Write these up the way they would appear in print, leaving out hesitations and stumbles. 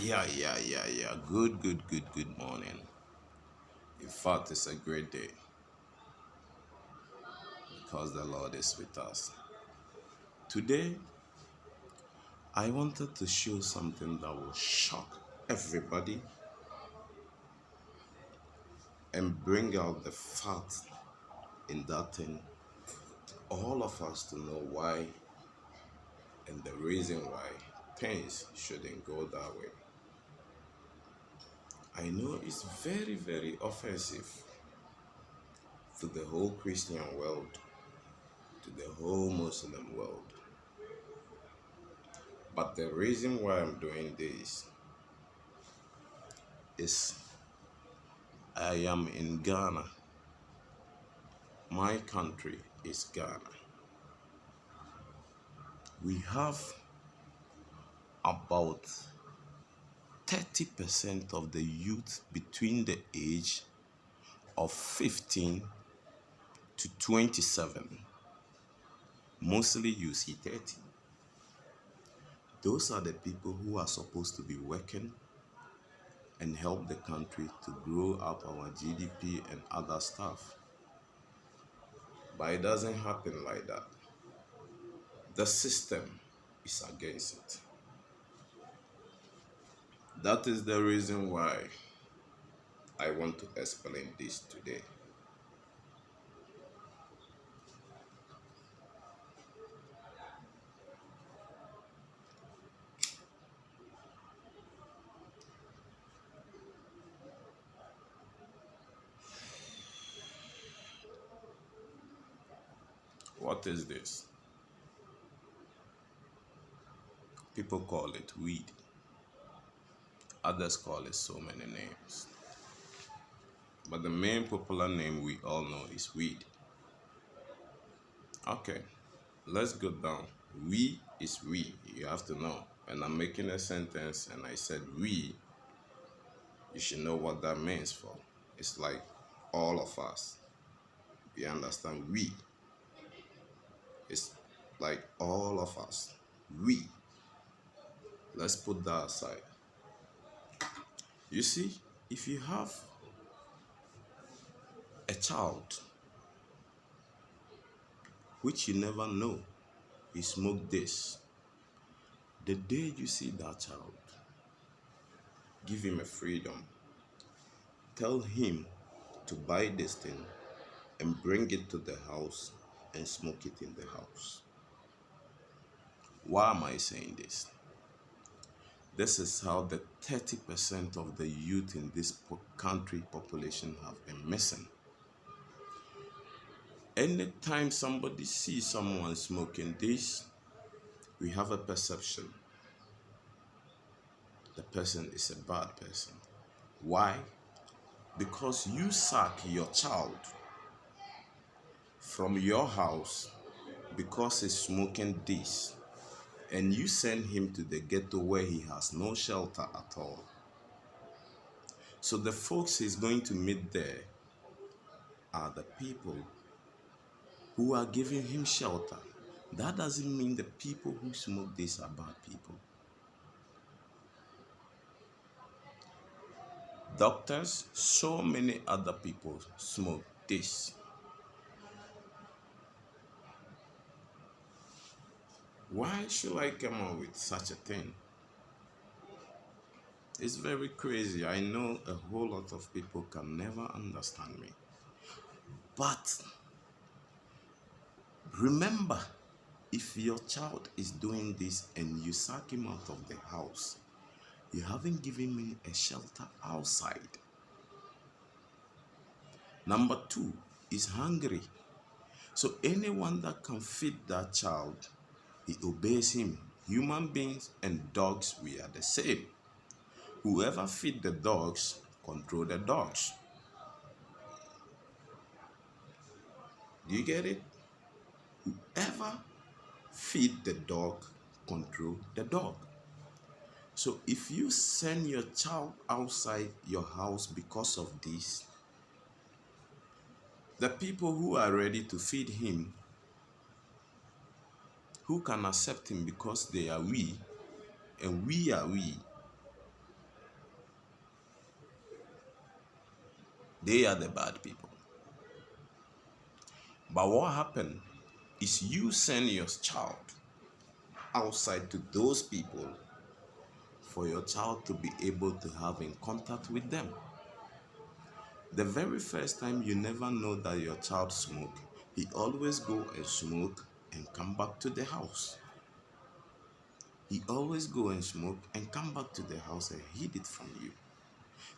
Yeah. Good morning. In fact, it's a great day because the Lord is with us. Today, I wanted to show something that will shock everybody and bring out the fact in that thing, all of us to know why and the reason why things shouldn't go that way. I know it's very offensive to the whole Christian world, to the whole Muslim world. But the reason why I'm doing this is I am in Ghana. My country is Ghana. We have about 30% of the youth between the age of 15 to 27. Mostly you see 30. Those are the people who are supposed to be working and help the country to grow up our GDP and other stuff. But it doesn't happen like that. The system is against it. That is the reason why I want to explain this today. What is this? People call it weed. Others call it so many names. But the main popular name we all know is weed. Okay, let's go down. We is we. You have to know. When I'm making a sentence and I said we, you should know what that means for. It's like all of us. You understand? We. It's like all of us. We. Let's put that aside. You see, if you have a child which you never know, he smoked this. The day you see that child, give him a freedom. Tell him to buy this thing and bring it to the house and smoke it in the house. Why am I saying this? This is how the 30% of the youth in this country population have been missing. Anytime somebody sees someone smoking this, we have a perception. The person is a bad person. Why? Because you sack your child from your house because he's smoking this, and you send him to the ghetto where he has no shelter at all. So the folks he's going to meet there are the people who are giving him shelter. That doesn't mean the people who smoke this are bad people. Doctors, so many other people smoke this. Why should I come up with such a thing? It's very crazy. I know a whole lot of people can never understand me. But remember, if your child is doing this and you sack him out of the house, you haven't given me a shelter outside. Number 2 is hungry. So anyone that can feed that child, he obeys him. Human beings and dogs, we are the same. Whoever feed the dogs, control the dogs. Do you get it? Whoever feed the dog, control the dog. So if you send your child outside your house because of this, the people who are ready to feed him, who can accept him because they are we, and we are we, They are the bad people. But what happened is you send your child outside to those people for your child to be able to have in contact with them. The very first time you never know that your child smoke, he always go and smoke and come back to the house. He always go and smoke and come back to the house and hid it from you.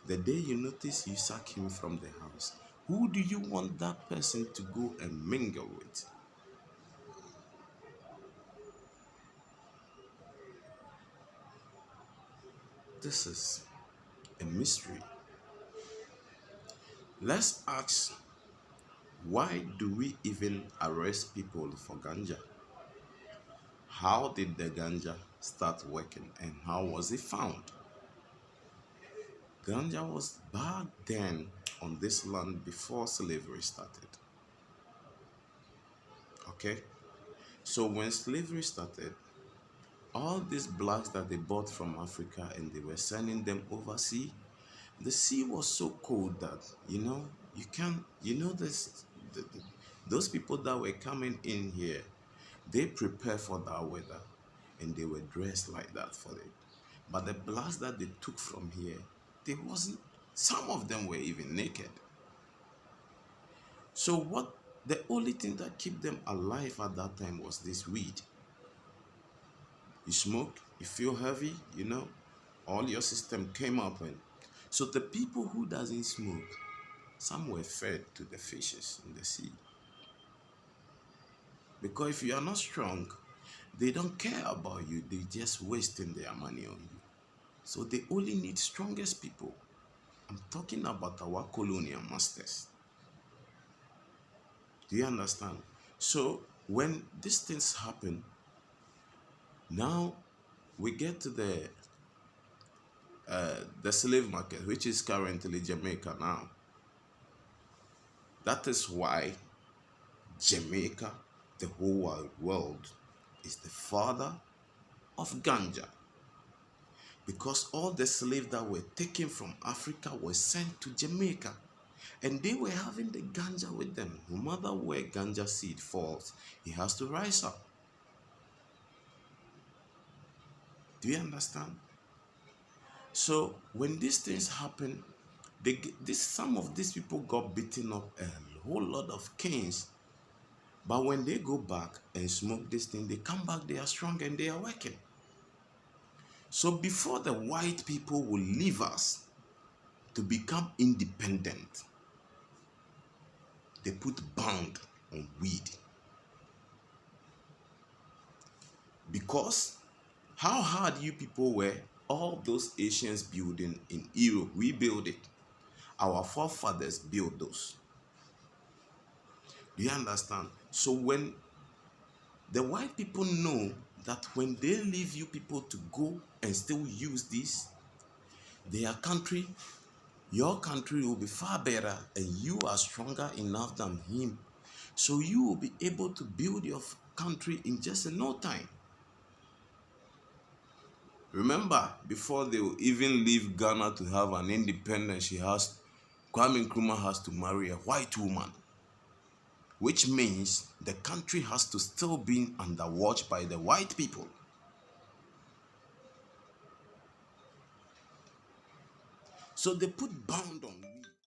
The day you notice you sack him from the house, who do you want that person to go and mingle with? This is a mystery. Let's ask, why do we even arrest people for ganja? How did the ganja start working and how was it found? Ganja was back then on this land before slavery started. Okay? So when slavery started, all these blacks that they bought from Africa and they were sending them overseas, the sea was so cold that, you can't, this, those people that were coming in here, they prepare for that weather and they were dressed like that for it. But the blacks that they took from here, they wasn't, some of them were even naked. So the only thing that kept them alive at that time was this weed. You smoke, you feel heavy, all your system came up. And so the people who doesn't smoke, some were fed to the fishes in the sea. Because if you are not strong, they don't care about you. They just wasting their money on you. So they only need strongest people. I'm talking about our colonial masters. Do you understand? So when these things happen, now we get to the slave market, which is currently Jamaica now. That is why Jamaica, the whole wide world, is the father of ganja. Because all the slaves that were taken from Africa were sent to Jamaica. And they were having the ganja with them. No matter where ganja seed falls, it has to rise up. Do you understand? So when these things happen, some of these people got beaten up a whole lot of canes. But when they go back and smoke this thing, they come back, they are strong and they are working. So before the white people will leave us to become independent, they put bound on weed. Because how hard you people were, all those Asians building in Europe, we build it. Our forefathers built those. Do you understand? So when the white people know that when they leave you people to go and still use this, your country will be far better and you are stronger enough than him. So you will be able to build your country in just no time. Remember, before they will even leave Ghana to have an independence, Kwame Nkrumah has to marry a white woman, which means the country has to still be under watch by the white people. So they put bound on